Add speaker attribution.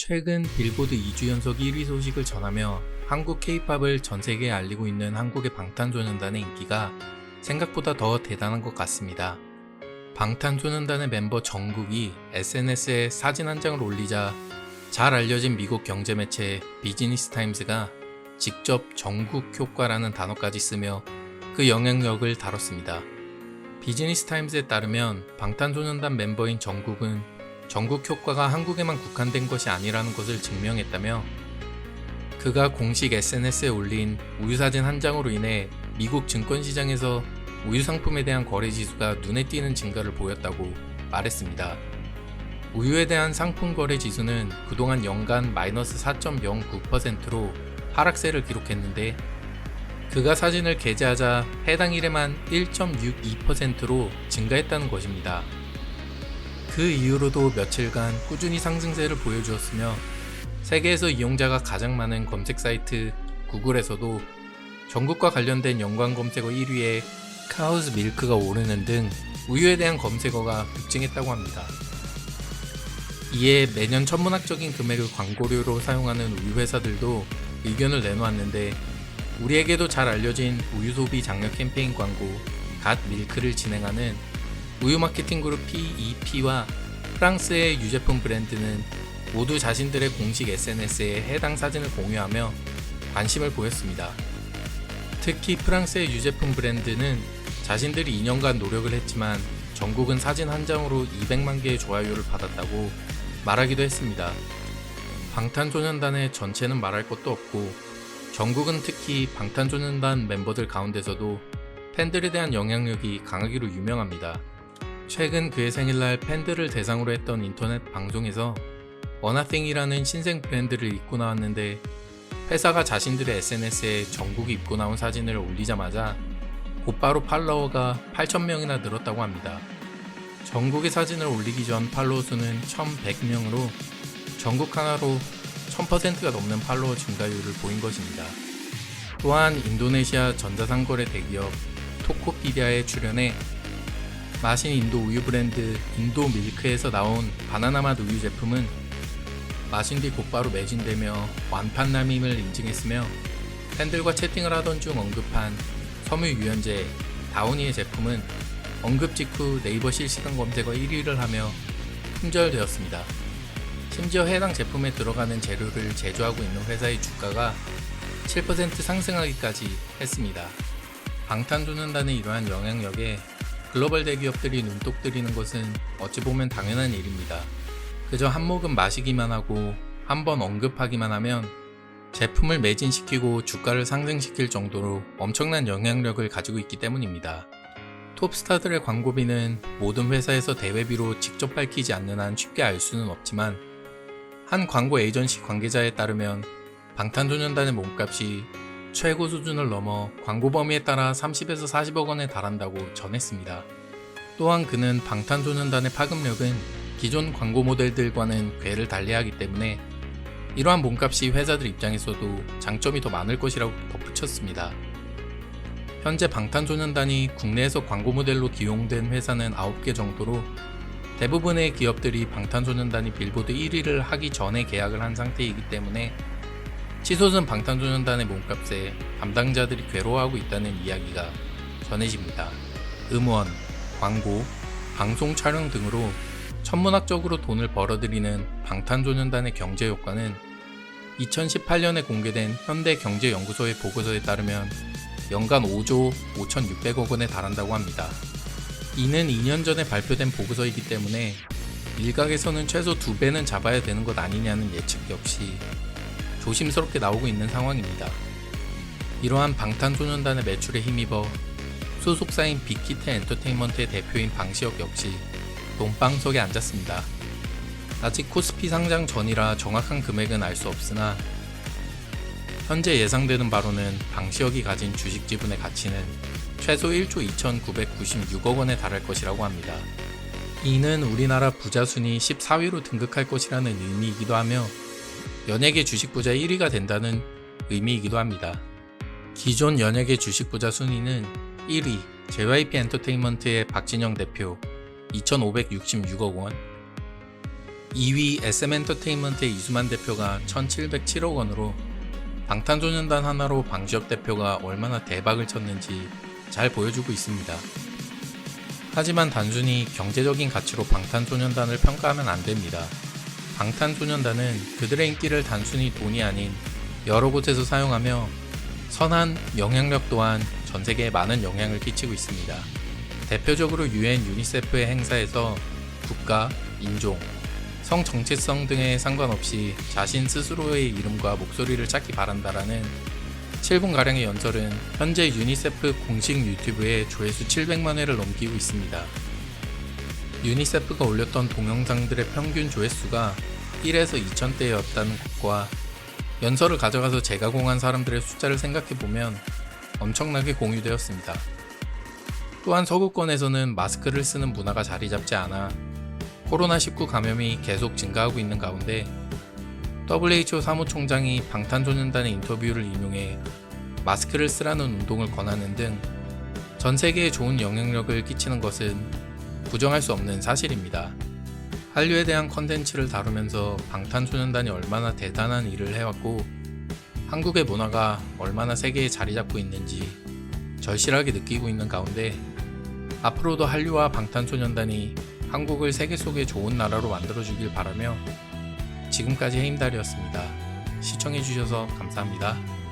Speaker 1: 최근 빌보드 2주 연속 1위 소식을 전하며 한국 K-팝을 전세계에 알리고 있는 한국의 방탄소년단의 인기가 생각보다 더 대단한 것 같습니다. 방탄소년단의 멤버 정국이 SNS에 사진 한 장을 올리자 잘 알려진 미국 경제 매체 비즈니스 타임스가 직접 정국 효과라는 단어까지 쓰며 그 영향력을 다뤘습니다. 비즈니스 타임스에 따르면 방탄소년단 멤버인 정국은 정국 효과가 한국에만 국한된 것이 아니라는 것을 증명했다며, 그가 공식 SNS에 올린 우유 사진 한 장으로 인해 미국 증권시장에서 우유 상품에 대한 거래 지수가 눈에 띄는 증가를 보였다고 말했습니다. 우유에 대한 상품 거래 지수는 그동안 연간 마이너스 4.09%로 하락세를 기록했는데, 그가 사진을 게재하자 해당 일에만 1.62%로 증가했다는 것입니다. 그 이후로도 며칠간 꾸준히 상승세를 보여주었으며, 세계에서 이용자가 가장 많은 검색 사이트 구글에서도 정국과 관련된 연관 검색어 1위에 카우즈 밀크가 오르는 등 우유에 대한 검색어가 급증했다고 합니다. 이에 매년 천문학적인 금액을 광고료로 사용하는 우유 회사들도 의견을 내놓았는데, 우리에게도 잘 알려진 우유 소비 장려 캠페인 광고 갓 밀크를 진행하는 우유 마케팅 그룹 PEP와 프랑스의 유제품 브랜드는 모두 자신들의 공식 SNS에 해당 사진을 공유하며 관심을 보였습니다. 특히 프랑스의 유제품 브랜드는 자신들이 2년간 노력을 했지만 정국은 사진 한 장으로 200만 개의 좋아요를 받았다고 말하기도 했습니다. 방탄소년단의 전체는 말할 것도 없고, 정국은 특히 방탄소년단 멤버들 가운데서도 팬들에 대한 영향력이 강하기로 유명합니다. 최근 그의 생일날 팬들을 대상으로 했던 인터넷 방송에서 워나띵이라는 신생 브랜드를 입고 나왔는데, 회사가 자신들의 SNS에 정국이 입고 나온 사진을 올리자마자 곧바로 팔로워가 8,000명이나 늘었다고 합니다. 정국의 사진을 올리기 전 팔로워 수는 1,100명으로 정국 하나로 1000%가 넘는 팔로워 증가율을 보인 것입니다. 또한 인도네시아 전자상거래 대기업 토코피디아에 출연해 마신 인도 우유 브랜드 인도밀크에서 나온 바나나맛 우유 제품은 마신 뒤 곧바로 매진되며 완판남임을 인증했으며, 팬들과 채팅을 하던 중 언급한 섬유 유연제 다우니의 제품은 언급 직후 네이버 실시간 검색어 1위를 하며 품절되었습니다. 심지어 해당 제품에 들어가는 재료를 제조하고 있는 회사의 주가가 7% 상승하기까지 했습니다. 방탄소년단의 이러한 영향력에 글로벌 대기업들이 눈독 들이는 것은 어찌 보면 당연한 일입니다. 그저 한 모금 마시기만 하고 한번 언급하기만 하면 제품을 매진시키고 주가를 상승시킬 정도로 엄청난 영향력을 가지고 있기 때문입니다. 톱스타들의 광고비는 모든 회사에서 대회비로 직접 밝히지 않는 한 쉽게 알 수는 없지만, 한 광고 에이전시 관계자에 따르면 방탄소년단의 몸값이 최고 수준을 넘어 광고 범위에 따라 30에서 40억 원에 달한다고 전했습니다. 또한 그는 방탄소년단의 파급력은 기존 광고 모델들과는 궤를 달리하기 때문에 이러한 몸값이 회사들 입장에서도 장점이 더 많을 것이라고 덧붙였습니다. 현재 방탄소년단이 국내에서 광고 모델로 기용된 회사는 9개 정도로, 대부분의 기업들이 방탄소년단이 빌보드 1위를 하기 전에 계약을 한 상태이기 때문에 치솟은 방탄소년단의 몸값에 담당자들이 괴로워하고 있다는 이야기가 전해집니다. 음원, 광고, 방송 촬영 등으로 천문학적으로 돈을 벌어들이는 방탄소년단의 경제 효과는 2018년에 공개된 현대경제연구소의 보고서에 따르면 연간 5조 5,600억 원에 달한다고 합니다. 이는 2년 전에 발표된 보고서이기 때문에 일각에서는 최소 2배는 잡아야 되는 것 아니냐는 예측 역시 조심스럽게 나오고 있는 상황입니다. 이러한 방탄소년단의 매출에 힘입어 소속사인 빅히트 엔터테인먼트의 대표인 방시혁 역시 돈방석에 앉았습니다. 아직 코스피 상장 전이라 정확한 금액은 알 수 없으나, 현재 예상되는 바로는 방시혁이 가진 주식 지분의 가치는 최소 1조 2,996억 원에 달할 것이라고 합니다. 이는 우리나라 부자 순위 14위로 등극할 것이라는 의미이기도 하며, 연예계 주식 부자 1위가 된다는 의미이기도 합니다. 기존 연예계 주식 부자 순위는 1위 JYP 엔터테인먼트의 박진영 대표 2,566억 원, 2위 SM엔터테인먼트의 이수만 대표가 1707억 원으로 방탄소년단 하나로 방시혁 대표가 얼마나 대박을 쳤는지 잘 보여주고 있습니다. 하지만 단순히 경제적인 가치로 방탄소년단을 평가하면 안 됩니다. 방탄소년단은 그들의 인기를 단순히 돈이 아닌 여러 곳에서 사용하며 선한 영향력 또한 전 세계에 많은 영향을 끼치고 있습니다. 대표적으로 UN 유니세프의 행사에서 국가, 인종, 성 정체성 등에 상관없이 자신 스스로의 이름과 목소리를 찾기 바란다라는 7분가량의 연설은 현재 유니세프 공식 유튜브에 조회수 700만 회를 넘기고 있습니다. 유니세프가 올렸던 동영상들의 평균 조회수가 1에서 2000대였다는 것과 연설을 가져가서 재가공한 사람들의 숫자를 생각해보면 엄청나게 공유되었습니다. 또한 서구권에서는 마스크를 쓰는 문화가 자리 잡지 않아 코로나19 감염이 계속 증가하고 있는 가운데 WHO 사무총장이 방탄소년단의 인터뷰를 인용해 마스크를 쓰라는 운동을 권하는 등 전 세계에 좋은 영향력을 끼치는 것은 부정할 수 없는 사실입니다. 한류에 대한 컨텐츠를 다루면서 방탄소년단이 얼마나 대단한 일을 해왔고 한국의 문화가 얼마나 세계에 자리 잡고 있는지 절실하게 느끼고 있는 가운데 앞으로도 한류와 방탄소년단이 한국을 세계 속의 좋은 나라로 만들어주길 바라며 지금까지 해임달이었습니다. 시청해주셔서 감사합니다.